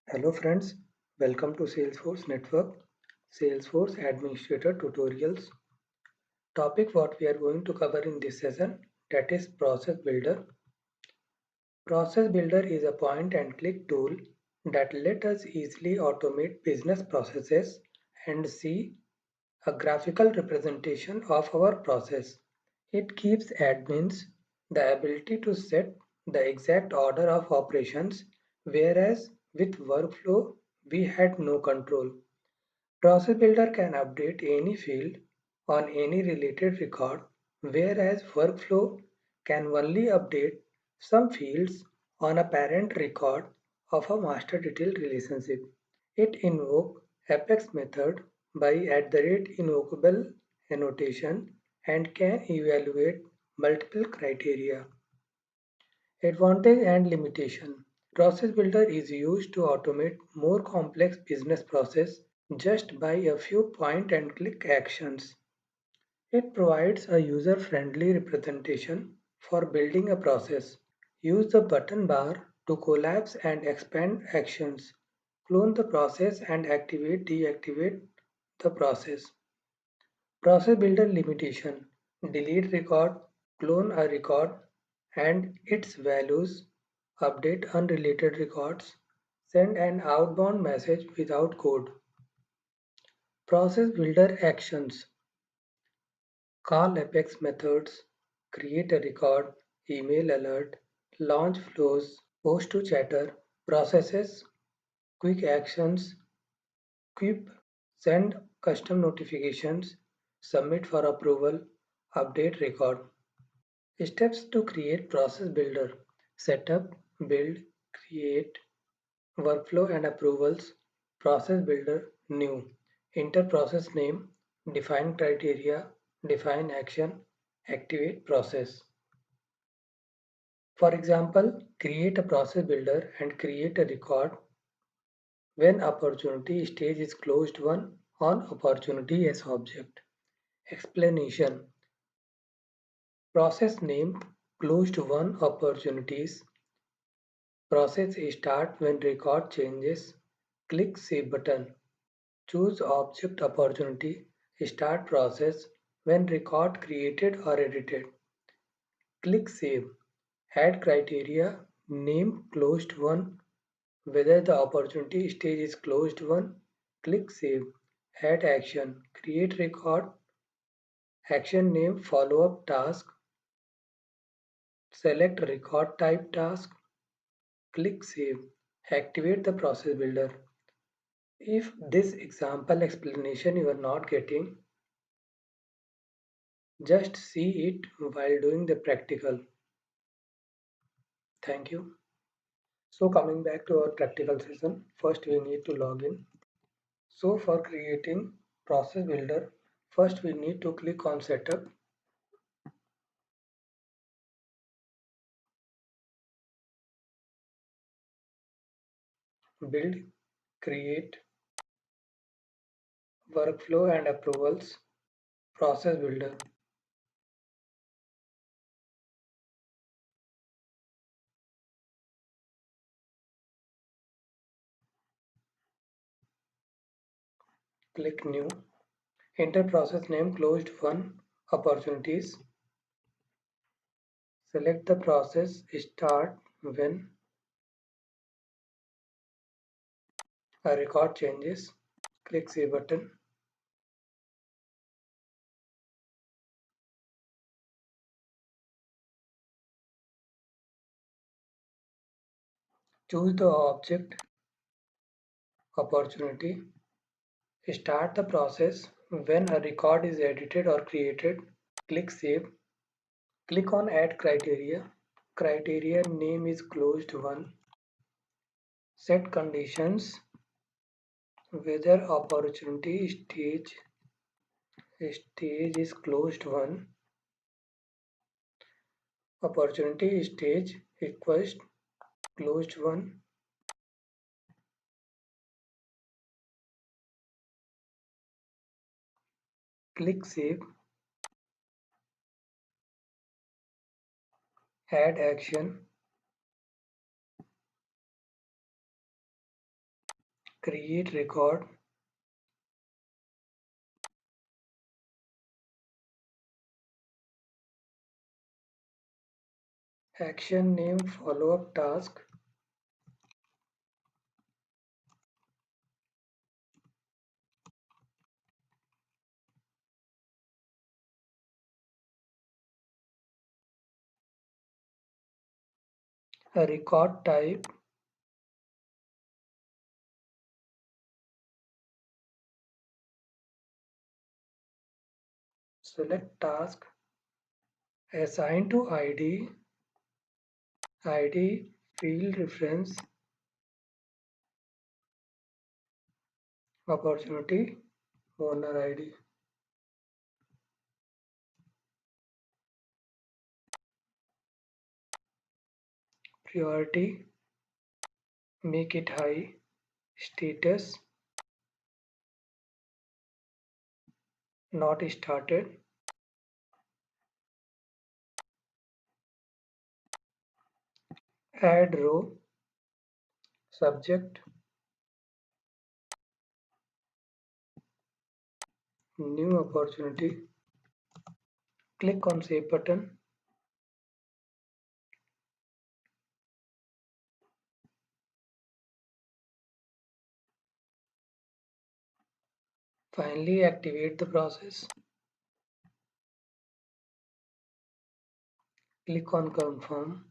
Hello friends, welcome to Salesforce Network, Salesforce Administrator Tutorials. Topic what we are going to cover in this session, that is Process Builder. Process Builder is a point and click tool that let us easily automate business processes and see a graphical representation of our process. It gives admins the ability to set the exact order of operations, whereas with workflow we had no control. Process Builder can update any field on any related record, whereas Workflow can only update some fields on a parent record of a master detail relationship. It invokes Apex method by @invocable annotation and can evaluate multiple criteria. Advantage and limitation. Process Builder is used to automate more complex business process just by a few point and click actions. It provides a user-friendly representation for building a process. Use the button bar to collapse and expand actions. Clone the process and deactivate the process. Process Builder limitation. Delete record, clone a record and its values, update unrelated records, send an outbound message without code. Process Builder actions. Call Apex methods, create a record, email alert, launch flows, post to chatter, processes, quick actions, quip, send custom notifications, submit for approval, update record. Steps to create Process Builder: setup, build, create, workflow and approvals. Process Builder new. Enter process name, define criteria, define action, activate process. For example, create a process builder and create a record when opportunity stage is closed one on opportunity as object. Explanation: process name closed one opportunities. Process start when record changes. Click Save button. Choose object opportunity. Start process when record created or edited. Click Save. Add criteria. Name closed one. Whether the opportunity stage is closed one. Click Save. Add action. Create record. Action name follow-up task. Select record type task. Click Save. Activate the process builder. If this example explanation you are not getting, just see it while doing the practical. Thank you. So coming back to our practical session, first we need to log in. So for creating process builder, first we need to click on setup. Build, create, workflow and approvals, process builder. Click new. Enter process name closed one opportunities. Select the process start when a record changes. Click Save button. Choose the object opportunity. Start the process when a record is edited or created. Click Save. Click on Add Criteria. Criteria name is closed one. Set conditions whether opportunity stage is closed one. Opportunity stage equals closed one. Click Save. add action, create record, action name follow-up task, a record type, select task, assign to ID field reference, opportunity, owner ID, priority, make it high, status, not started, add row, subject, new opportunity, click on save button, finally activate the process, click on confirm,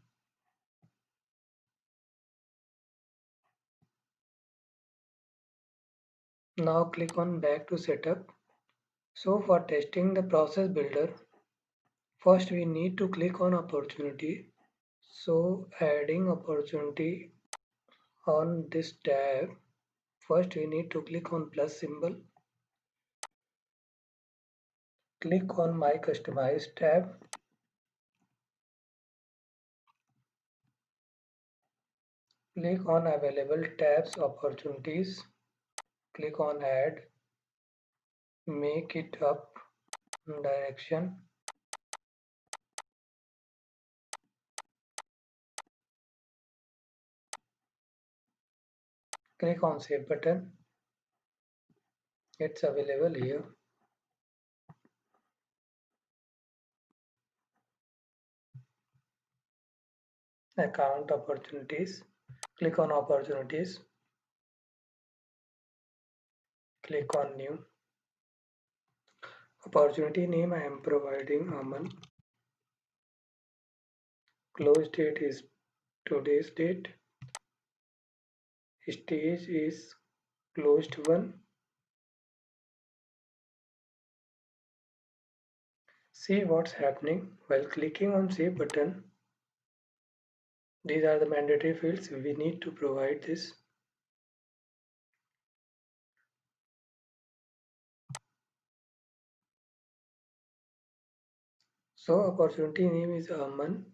now click on back to setup. So for testing the process builder, first we need to click on opportunity. So adding opportunity on this tab, first we need to click on plus symbol, click on my customized tab, click on available tabs opportunities, click on add, make it up direction, click on save button, it's available here. Account opportunities, click on opportunities, click on new. Opportunity name I am providing Aman. Close date is today's date. Stage is closed one. See what's happening while clicking on save button. These are the mandatory fields we need to provide this. So opportunity name is Aman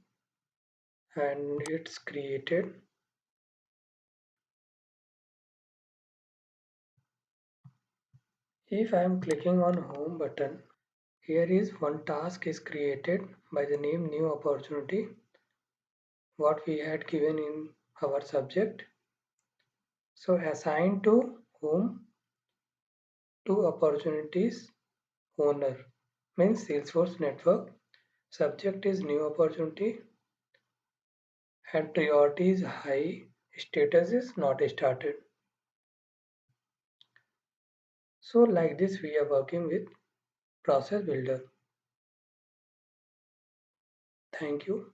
and it's created. If I am clicking on home button, here is one task is created by the name new opportunity, what we had given in our subject. So assign to whom? To opportunities owner, means Salesforce network. Subject is new opportunity and priority is high, status is not started. So like this we are working with process builder. Thank you.